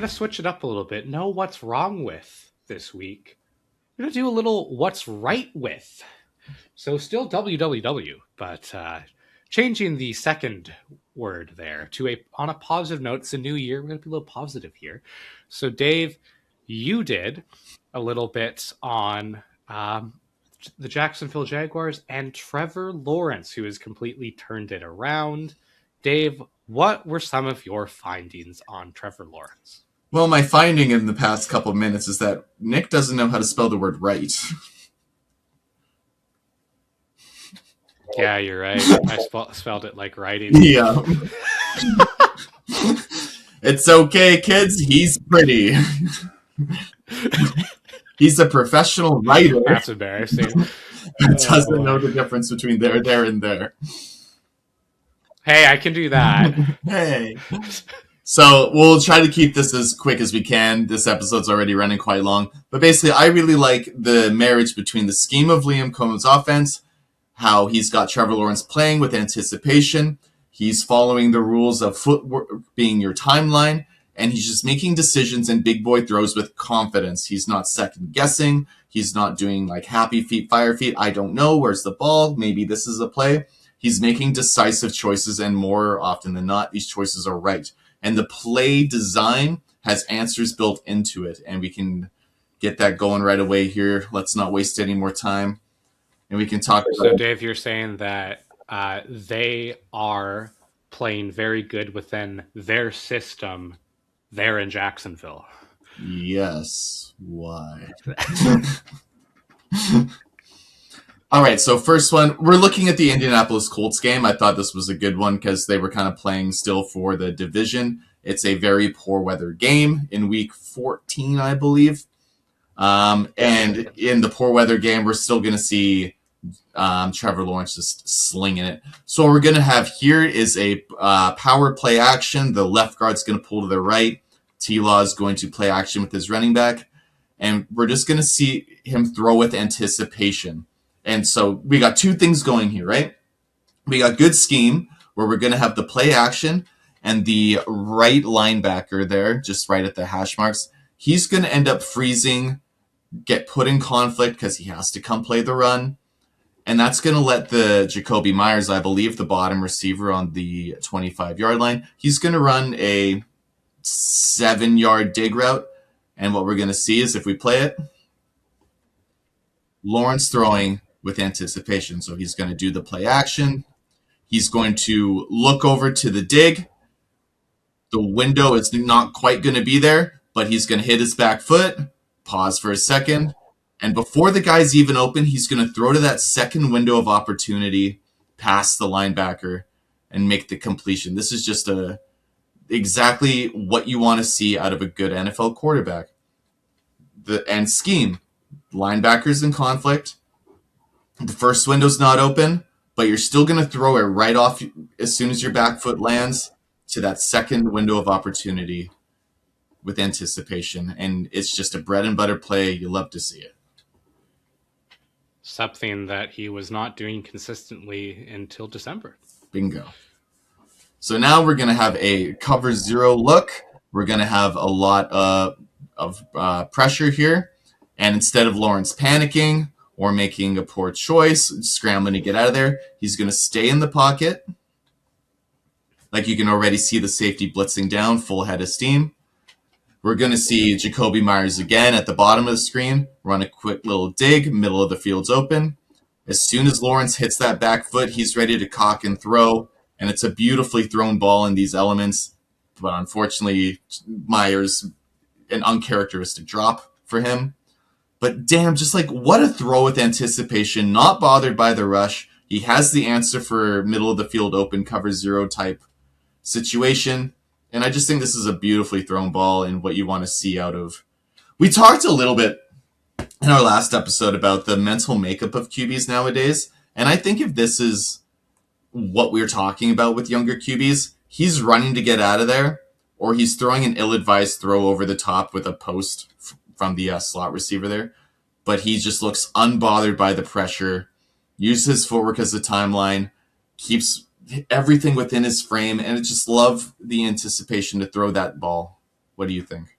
to switch it up a little bit. Know what's wrong with this week. We're going to do a little what's right with. So still WWW, but changing the second word there to on a positive note. It's a new year. We're going to be a little positive here. So Dave, you did a little bit on the Jacksonville Jaguars and Trevor Lawrence, who has completely turned it around. Dave, what were some of your findings on Trevor Lawrence? Well, my finding in the past couple of minutes is that Nick doesn't know how to spell the word right. Yeah, you're right. I spelled it like writing. Yeah. It's okay, kids. He's pretty. He's a professional writer. That's embarrassing. Doesn't know the difference between there, and there. Hey, I can do that. Hey. So we'll try to keep this as quick as we can. This episode's already running quite long. But basically, I really like the marriage between the scheme of Liam Cohen's offense, how he's got Trevor Lawrence playing with anticipation. He's following the rules of footwork being your timeline, and he's just making decisions and big boy throws with confidence. He's not second guessing. He's not doing like happy feet, fire feet. I don't know. Where's the ball? Maybe this is a play. He's making decisive choices, and more often than not, these choices are right. And the play design has answers built into it, and we can get that going right away here. Let's not waste any more time. And we can talk about So, Dave, you're saying that they are playing very good within their system there in Jacksonville. Yes. Why? All right, so first one, we're looking at the Indianapolis Colts game. I thought this was a good one because they were kind of playing still for the division. It's a very poor weather game in week 14, I believe. And in the poor weather game, we're still going to see Trevor Lawrence just slinging it. So what we're going to have here is a power play action. The left guard's going to pull to the right. T-Law is going to play action with his running back. And we're just going to see him throw with anticipation. And so we got two things going here, right? We got good scheme where we're going to have the play action and the right linebacker there, just right at the hash marks. He's going to end up freezing, get put in conflict because he has to come play the run. And that's going to let the Jakobi Meyers, I believe, the bottom receiver on the 25-yard line, he's going to run a 7-yard dig route. And what we're going to see is if we play it, Lawrence throwing with anticipation. So he's going to do the play action. He's going to look over to the dig. The window is not quite going to be there, but he's going to hit his back foot, pause for a second, and before the guy's even open, he's going to throw to that second window of opportunity past the linebacker and make the completion. This is just exactly what you want to see out of a good NFL quarterback. And scheme, linebackers in conflict. The first window's not open, but you're still going to throw it right off as soon as your back foot lands to that second window of opportunity with anticipation. And it's just a bread and butter play. You love to see it. Something that he was not doing consistently until December. Bingo. So now we're going to have a cover zero look. We're going to have a lot of pressure here. And instead of Lawrence panicking or making a poor choice, scrambling to get out of there, he's going to stay in the pocket. Like you can already see the safety blitzing down, full head of steam. We're going to see Jakobi Meyers again at the bottom of the screen, run a quick little dig, middle of the field's open. As soon as Lawrence hits that back foot, he's ready to cock and throw, and it's a beautifully thrown ball in these elements. But unfortunately, Meyers, an uncharacteristic drop for him. But damn, just like what a throw with anticipation, not bothered by the rush. He has the answer for middle of the field open, cover zero type situation. And I just think this is a beautifully thrown ball and what you want to see out of. We talked a little bit in our last episode about the mental makeup of QBs nowadays. And I think if this is what we're talking about with younger QBs, he's running to get out of there, or he's throwing an ill-advised throw over the top with a post from the slot receiver there. But he just looks unbothered by the pressure, uses his footwork as a timeline, keeps everything within his frame, and I just love the anticipation to throw that ball. What do you think?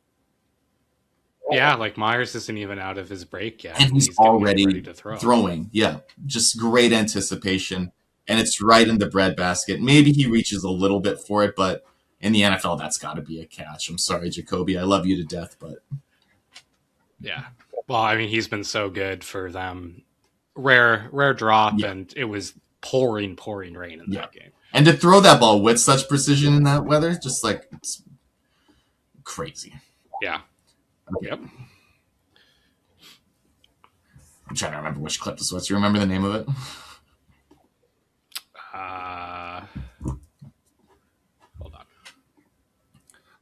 Yeah, like Myers isn't even out of his break yet, And and he's he's getting ready already to throw. throwing. Yeah, just great anticipation. And it's right in the breadbasket. Maybe he reaches a little bit for it, but in the NFL, that's got to be a catch. I'm sorry, Jacoby. I love you to death, but Yeah. Well, I mean, he's been so good for them. Rare drop, yeah, and it was pouring rain in yeah. that game. And to throw that ball with such precision in that weather, just like it's crazy. Yeah. Okay. Yep. I'm trying to remember which clip this was. Do you remember the name of it? Hold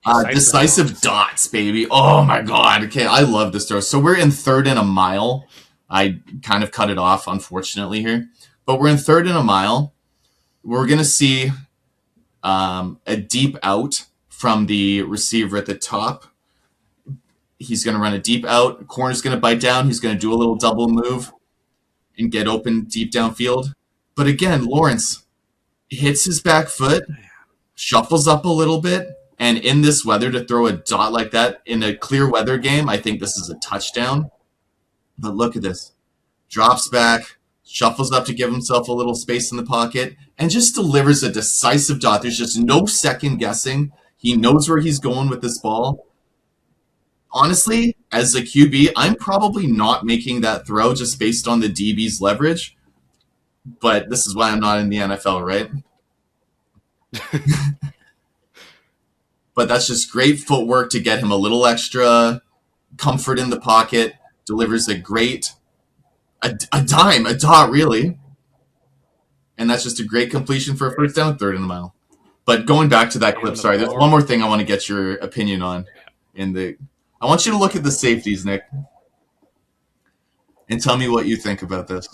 on. Decisive dots, baby. Oh my god. Okay, I love this throw. So we're in 3rd and a mile. I kind of cut it off, unfortunately, here. But we're in 3rd and a mile. We're going to see a deep out from the receiver at the top. He's going to run a deep out. Corner's going to bite down. He's going to do a little double move and get open deep downfield. But again, Lawrence hits his back foot, shuffles up a little bit, and in this weather to throw a dot like that in a clear weather game, I think this is a touchdown. But look at this. Drops back, shuffles up to give himself a little space in the pocket, and just delivers a decisive dot. There's just no second guessing. He knows where he's going with this ball. Honestly, as a QB, I'm probably not making that throw just based on the DB's leverage. But this is why I'm not in the NFL, right? But that's just great footwork to get him a little extra comfort in the pocket. Delivers a dot, really. And that's just a great completion for a first down, 3rd and a mile. But going back to that clip, sorry, there's one more thing I want to get your opinion on. I want you to look at the safeties, Nick, and tell me what you think about this.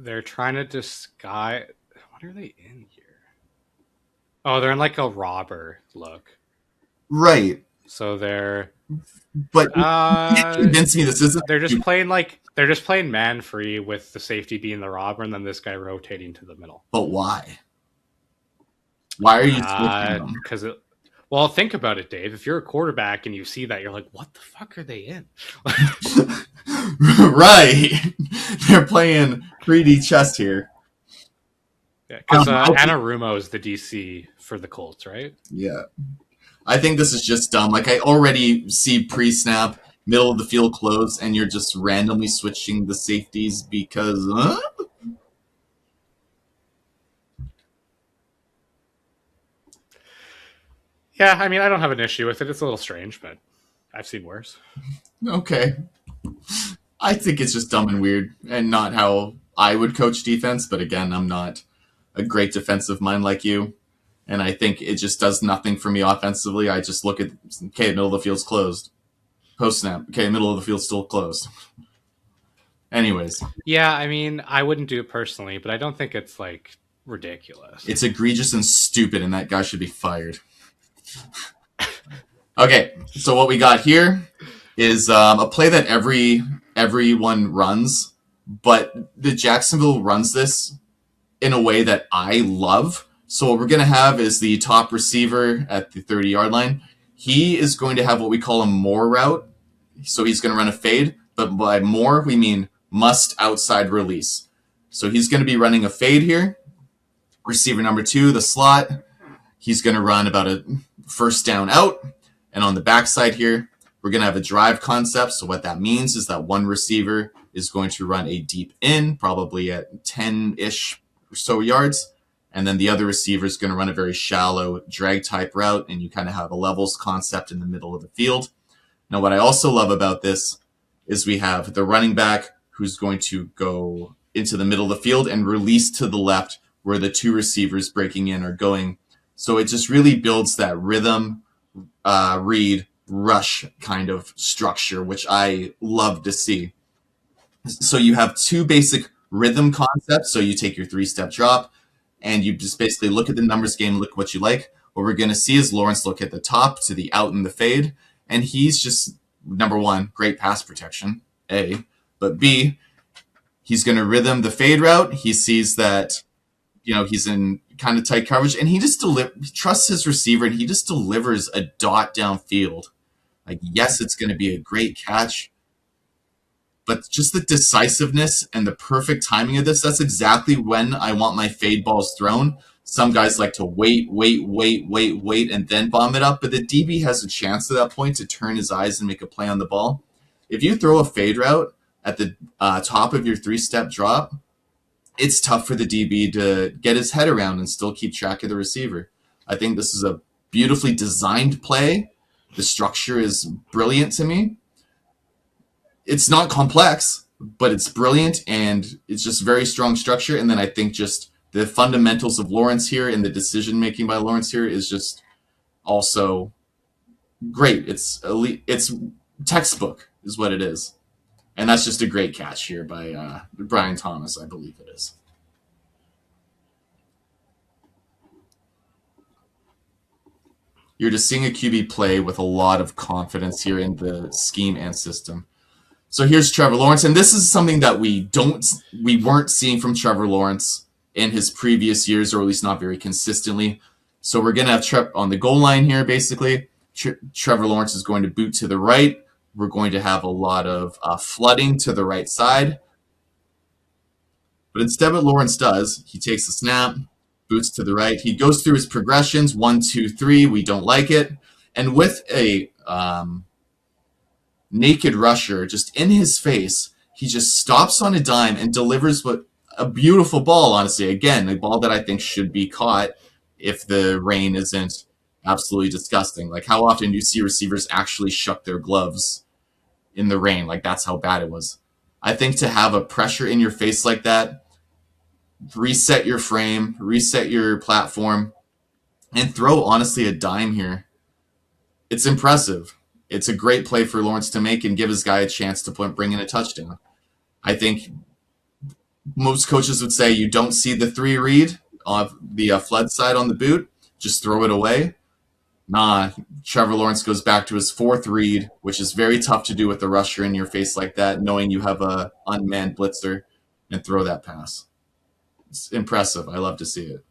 They're trying to disguise. What are they in here? Oh, they're in like a robber look. Right. So they're. But you can't convince me this isn't. They're just playing man free with the safety being the robber, and then this guy rotating to the middle. But why? Why are you switching them? Because well, think about it, Dave. If you're a quarterback and you see that, you're like, "What the fuck are they in?" Right. They're playing 3D chess here. Yeah, because Anarumo is the DC for the Colts, right? Yeah. I think this is just dumb. Like, I already see pre-snap, middle of the field close, and you're just randomly switching the safeties because... Yeah, I mean, I don't have an issue with it. It's a little strange, but I've seen worse. Okay. I think it's just dumb and weird, and not how I would coach defense, but again, I'm not a great defensive mind like you, and I think it just does nothing for me offensively. I just look at, okay, middle of the field's closed. Post snap, okay, middle of the field's still closed. Anyways. Yeah, I mean, I wouldn't do it personally, but I don't think it's, like, ridiculous. It's egregious and stupid, and that guy should be fired. Okay, so what we got here is a play that everyone runs, but the Jacksonville runs this in a way that I love. So what we're going to have is the top receiver at the 30-yard line. He is going to have what we call a more route. So he's going to run a fade, but by more, we mean must outside release. So he's going to be running a fade here. Receiver number 2, the slot. He's going to run about a first down out. And on the backside here, we're going to have a drive concept. So what that means is that one receiver is going to run a deep in, probably at 10-ish or so yards. And then the other receiver is going to run a very shallow drag type route. And you kind of have a levels concept in the middle of the field. Now, what I also love about this is we have the running back who's going to go into the middle of the field and release to the left where the 2 receivers breaking in are going. So it just really builds that rhythm, read, rush kind of structure, which I love to see. So you have 2 basic rhythm concepts. So you take your 3-step drop and you just basically look at the numbers game, look what you like. What we're going to see is Lawrence look at the top to the out and the fade. And he's just, number 1, great pass protection, A. But B, he's going to rhythm the fade route. He sees that, he's in kind of tight coverage, and he just trusts his receiver, and he just delivers a dot downfield. Like, yes, it's going to be a great catch, but just the decisiveness and the perfect timing of this, that's exactly when I want my fade balls thrown. Some guys like to wait, and then bomb it up, but the DB has a chance at that point to turn his eyes and make a play on the ball. If you throw a fade route at the top of your 3-step drop, it's tough for the DB to get his head around and still keep track of the receiver. I think this is a beautifully designed play. The structure is brilliant to me. It's not complex, but it's brilliant, and it's just very strong structure. And then I think just the fundamentals of Lawrence here and the decision making by Lawrence here is just also great. It's elite. It's textbook is what it is. And that's just a great catch here by Brian Thomas, I believe it is. You're just seeing a QB play with a lot of confidence here in the scheme and system. So here's Trevor Lawrence, and this is something that we weren't seeing from Trevor Lawrence in his previous years, or at least not very consistently. So we're going to have on the goal line here, basically. Trevor Lawrence is going to boot to the right. We're going to have a lot of flooding to the right side. But instead what Lawrence does, he takes a snap, boots to the right. He goes through his progressions, 1, 2, 3. We don't like it. And with a naked rusher just in his face, he just stops on a dime and delivers a beautiful ball, honestly. Again, a ball that I think should be caught if the rain isn't absolutely disgusting. Like, how often do you see receivers actually shuck their gloves in the rain? Like, that's how bad it was. I think to have a pressure in your face like that, reset your frame, reset your platform, and throw, honestly, a dime here. It's impressive. It's a great play for Lawrence to make and give his guy a chance to bring in a touchdown. I think most coaches would say you don't see the 3 read on the flood side on the boot, just throw it away. Nah, Trevor Lawrence goes back to his 4th read, which is very tough to do with a rusher in your face like that, knowing you have a unmanned blitzer, and throw that pass. It's impressive. I love to see it.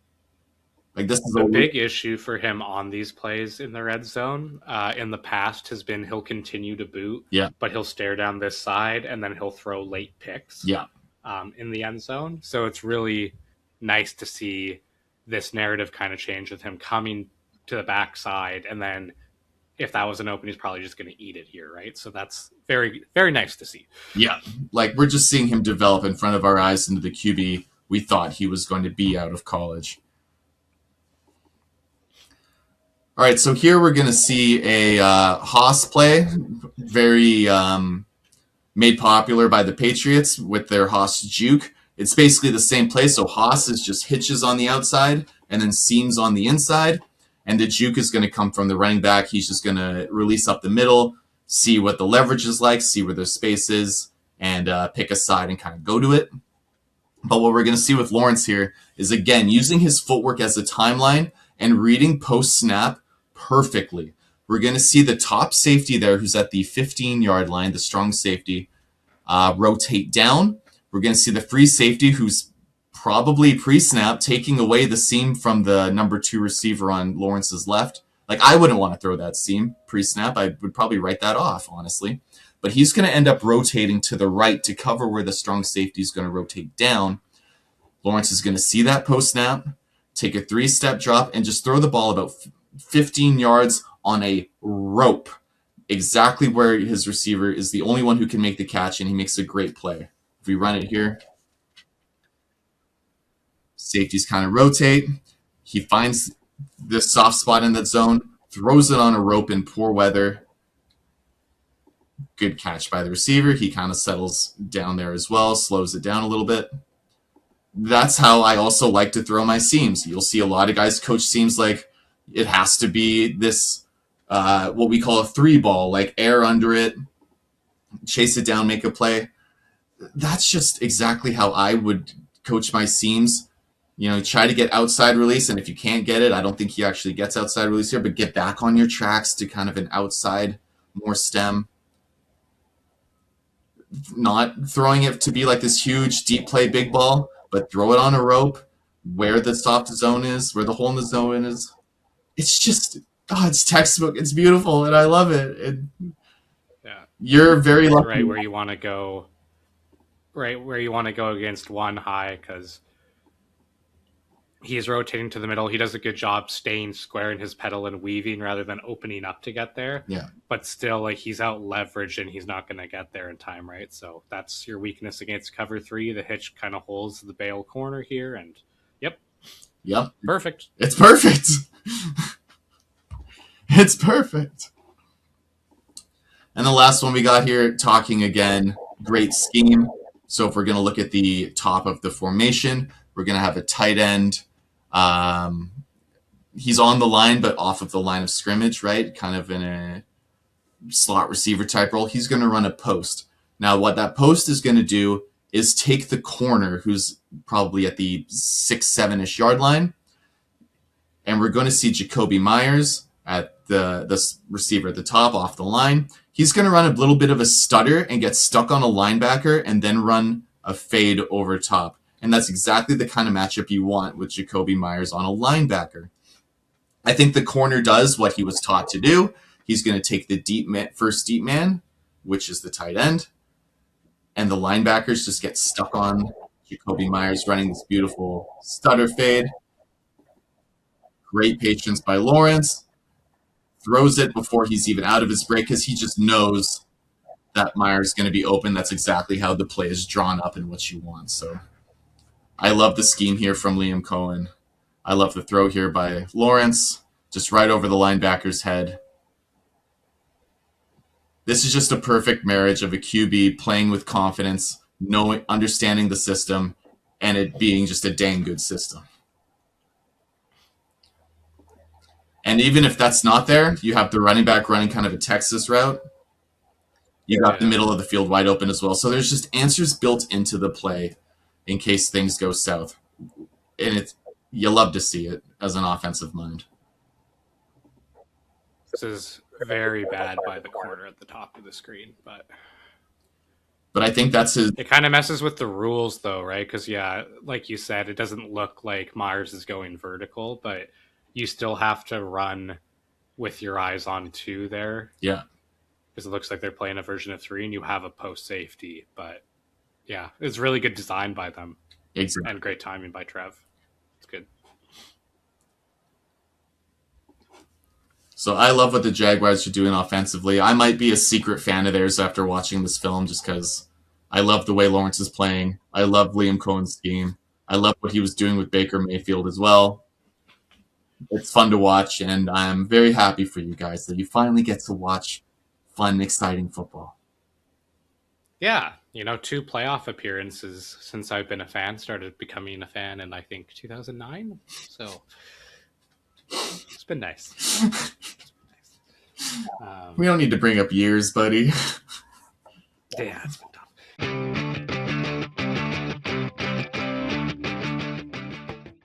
Like, this is a big issue for him on these plays in the red zone in the past has been he'll continue to boot, but he'll stare down this side and then he'll throw late picks in the end zone. So it's really nice to see this narrative kind of change with him coming to the backside, and then if that was an open, he's probably just going to eat it here, right? So that's very, very nice to see. Yeah, like, we're just seeing him develop in front of our eyes into the QB we thought he was going to be out of college. All right, so here we're going to see a Haas play, very made popular by the Patriots with their Haas juke. It's basically the same play, so Haas is just hitches on the outside and then seams on the inside, and the juke is going to come from the running back. He's just going to release up the middle, see what the leverage is like, see where their space is, and pick a side and kind of go to it. But what we're going to see with Lawrence here is, again, using his footwork as a timeline and reading post-snap perfectly. We're going to see the top safety there, who's at the 15-yard line, the strong safety, rotate down. We're going to see the free safety, who's probably pre-snap, taking away the seam from the number 2 receiver on Lawrence's left. Like, I wouldn't want to throw that seam pre-snap. I would probably write that off, honestly. But he's going to end up rotating to the right to cover where the strong safety is going to rotate down. Lawrence is going to see that post-snap, take a 3-step drop, and just throw the ball about 15 yards on a rope, exactly where his receiver is the only one who can make the catch, and he makes a great play. If we run it here, safeties kind of rotate. He finds this soft spot in that zone, throws it on a rope in poor weather. Good catch by the receiver. He kind of settles down there as well, slows it down a little bit. That's how I also like to throw my seams. You'll see a lot of guys coach seams like it has to be this, what we call a 3 ball, like air under it, chase it down, make a play. That's just exactly how I would coach my seams. You know, try to get outside release, and if you can't get it, I don't think he actually gets outside release here, but get back on your tracks to kind of an outside, more stem. Not throwing it to be like this huge deep play big ball, but throw it on a rope, where the soft zone is, where the hole in the zone is. It's just, it's textbook. It's beautiful, and I love it. Yeah, You're very lucky. right where you want to go. Right where you want to go against one high because he's rotating to the middle. He does a good job staying square in his pedal and weaving rather than opening up to get there. Yeah. But still, like, he's out leveraged and he's not going to get there in time, right? So that's your weakness against cover 3. The hitch kind of holds the bail corner here, and Yep. Perfect. It's perfect. It's perfect. And the last one we got here, talking again, great scheme. So if we're going to look at the top of the formation, we're going to have a tight end. He's on the line, but off of the line of scrimmage, right? Kind of in a slot receiver type role. He's going to run a post. Now, what that post is going to do is take the corner, who's probably at the 6-7-ish yard line. And we're going to see Jakobi Meyers at the receiver at the top off the line. He's going to run a little bit of a stutter and get stuck on a linebacker and then run a fade over top. And that's exactly the kind of matchup you want with Jakobi Meyers on a linebacker. I think the corner does what he was taught to do. He's going to take the first deep man, which is the tight end. And the linebackers just get stuck on Jakobi Meyers running this beautiful stutter fade. Great patience by Lawrence. Throws it before he's even out of his break because he just knows that Meyers is going to be open. That's exactly how the play is drawn up and what you want. So I love the scheme here from Liam Cohen. I love the throw here by Lawrence, just right over the linebacker's head. This is just a perfect marriage of a QB playing with confidence, understanding the system, and it being just a dang good system. And even if that's not there, you have the running back running kind of a Texas route. You got the middle of the field wide open as well. So there's just answers built into the play in case things go south. And you love to see it as an offensive mind. This is very bad by the corner at the top of the screen, but I think that's his. It kind of messes with the rules, though, right? Because, yeah, like you said, it doesn't look like Meyers is going vertical, but you still have to run with your eyes on 2 there. Yeah. Because it looks like they're playing a version of 3, and you have a post safety. But, yeah, it's really good design by them. Exactly. And great timing by Trev. It's good. So I love what the Jaguars are doing offensively. I might be a secret fan of theirs after watching this film just because I love the way Lawrence is playing. I love Liam Cohen's scheme. I love what he was doing with Baker Mayfield as well. It's fun to watch, and I'm very happy for you guys that you finally get to watch fun, exciting football. Yeah, 2 playoff appearances since I've been a fan. Started becoming a fan in, I think, 2009. So it's been nice. We don't need to bring up years, buddy. Yeah, it's been tough.